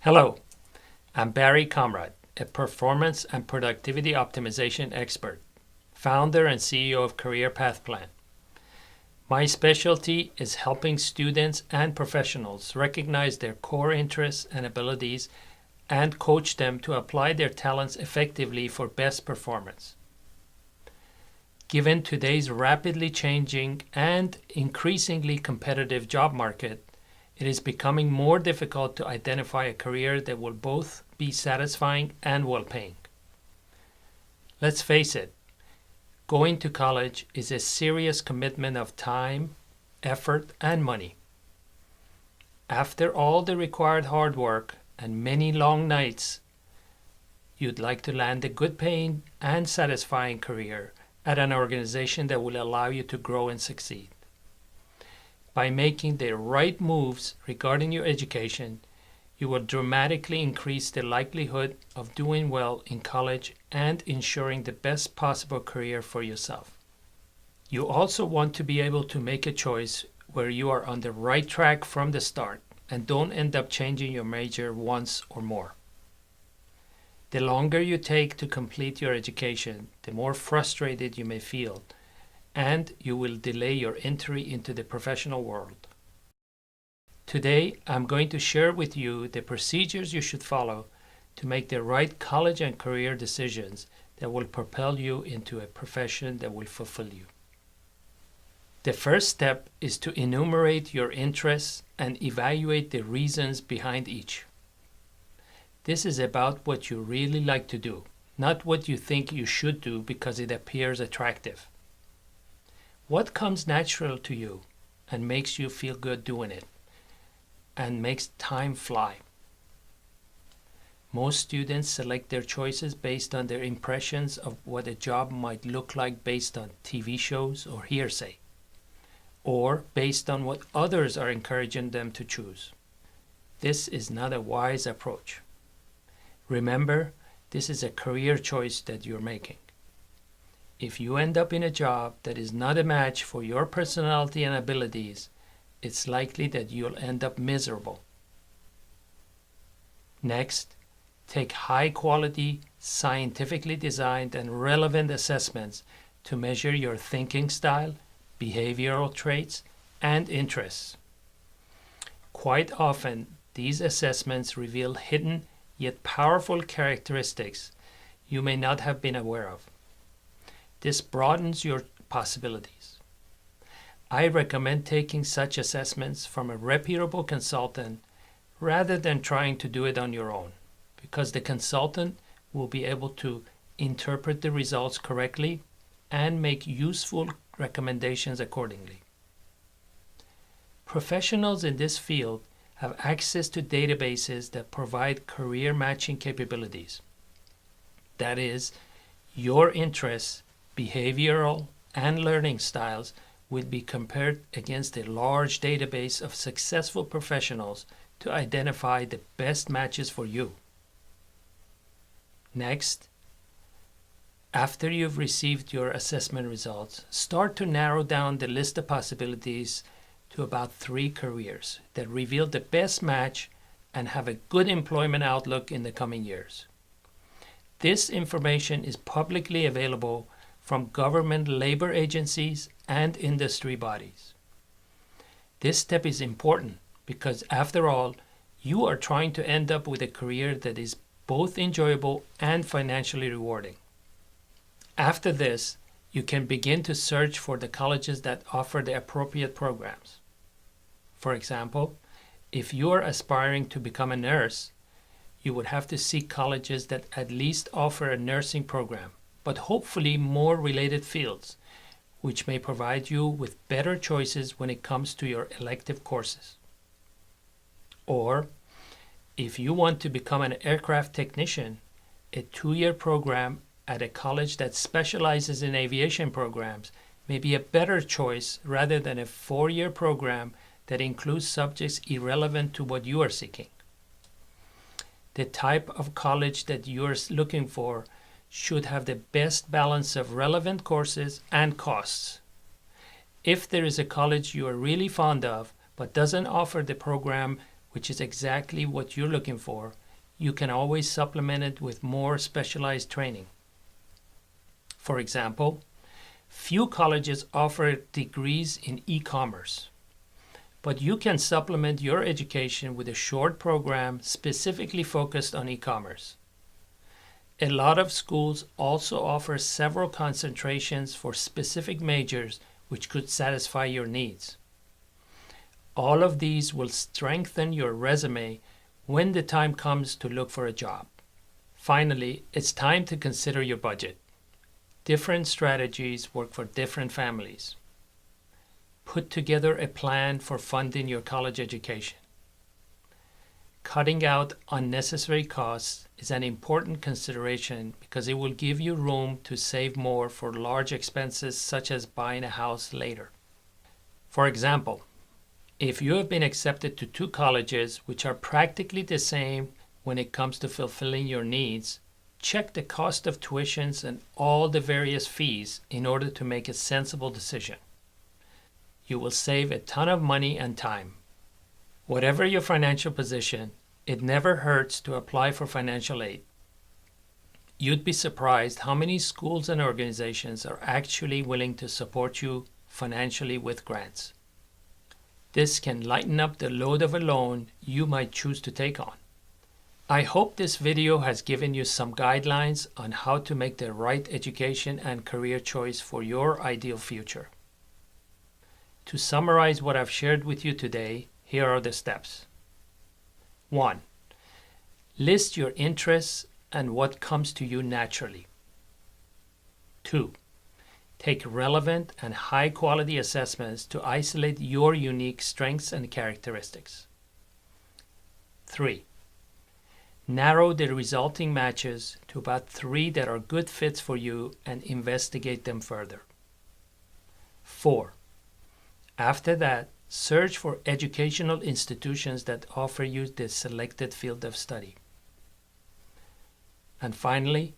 Hello, I'm Barry Comrade, a performance and productivity optimization expert, founder and CEO of Career Path Plan. My specialty is helping students and professionals recognize their core interests and abilities and coach them to apply their talents effectively for best performance. Given today's rapidly changing and increasingly competitive job market, it is becoming more difficult to identify a career that will both be satisfying and well-paying. Let's face it, going to college is a serious commitment of time, effort, and money. After all the required hard work and many long nights, you'd like to land a good-paying and satisfying career at an organization that will allow you to grow and succeed. By making the right moves regarding your education, you will dramatically increase the likelihood of doing well in college and ensuring the best possible career for yourself. You also want to be able to make a choice where you are on the right track from the start and don't end up changing your major once or more. The longer you take to complete your education, the more frustrated you may feel, and you will delay your entry into the professional world. Today, I'm going to share with you the procedures you should follow to make the right college and career decisions that will propel you into a profession that will fulfill you. The first step is to enumerate your interests and evaluate the reasons behind each. This is about what you really like to do, not what you think you should do because it appears attractive. What comes natural to you and makes you feel good doing it and makes time fly? Most students select their choices based on their impressions of what a job might look like based on TV shows or hearsay, or based on what others are encouraging them to choose. This is not a wise approach. Remember, this is a career choice that you're making. If you end up in a job that is not a match for your personality and abilities, it's likely that you'll end up miserable. Next, take high-quality, scientifically designed and relevant assessments to measure your thinking style, behavioral traits, and interests. Quite often, these assessments reveal hidden yet powerful characteristics you may not have been aware of. This broadens your possibilities. I recommend taking such assessments from a reputable consultant rather than trying to do it on your own, because the consultant will be able to interpret the results correctly and make useful recommendations accordingly. Professionals in this field have access to databases that provide career matching capabilities. That is, your interests, behavioral, and learning styles will be compared against a large database of successful professionals to identify the best matches for you. Next, after you've received your assessment results, start to narrow down the list of possibilities to about 3 careers that reveal the best match and have a good employment outlook in the coming years. This information is publicly available from government labor agencies and industry bodies. This step is important because, after all, you are trying to end up with a career that is both enjoyable and financially rewarding. After this, you can begin to search for the colleges that offer the appropriate programs. For example, if you are aspiring to become a nurse, you would have to seek colleges that at least offer a nursing program, but hopefully more related fields, which may provide you with better choices when it comes to your elective courses. Or, if you want to become an aircraft technician, a 2-year program at a college that specializes in aviation programs may be a better choice rather than a 4-year program that includes subjects irrelevant to what you are seeking. The type of college that you are looking for should have the best balance of relevant courses and costs. If there is a college you are really fond of but doesn't offer the program which is exactly what you're looking for, you can always supplement it with more specialized training. For example, few colleges offer degrees in e-commerce, but you can supplement your education with a short program specifically focused on e-commerce. A lot of schools also offer several concentrations for specific majors which could satisfy your needs. All of these will strengthen your resume when the time comes to look for a job. Finally, it's time to consider your budget. Different strategies work for different families. Put together a plan for funding your college education. Cutting out unnecessary costs is an important consideration because it will give you room to save more for large expenses such as buying a house later. For example, if you have been accepted to 2 colleges which are practically the same when it comes to fulfilling your needs, check the cost of tuitions and all the various fees in order to make a sensible decision. You will save a ton of money and time. Whatever your financial position, it never hurts to apply for financial aid. You'd be surprised how many schools and organizations are actually willing to support you financially with grants. This can lighten up the load of a loan you might choose to take on. I hope this video has given you some guidelines on how to make the right education and career choice for your ideal future. To summarize what I've shared with you today, here are the steps. 1. List your interests and what comes to you naturally. 2. Take relevant and high-quality assessments to isolate your unique strengths and characteristics. 3. Narrow the resulting matches to about 3 that are good fits for you and investigate them further. 4. After that, search for educational institutions that offer you the selected field of study. And finally,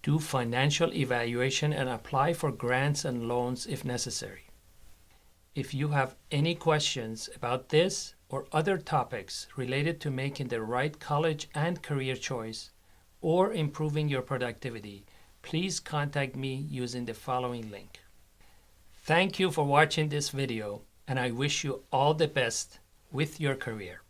do financial evaluation and apply for grants and loans if necessary. If you have any questions about this or other topics related to making the right college and career choice or improving your productivity, please contact me using the following link. Thank you for watching this video, and I wish you all the best with your career.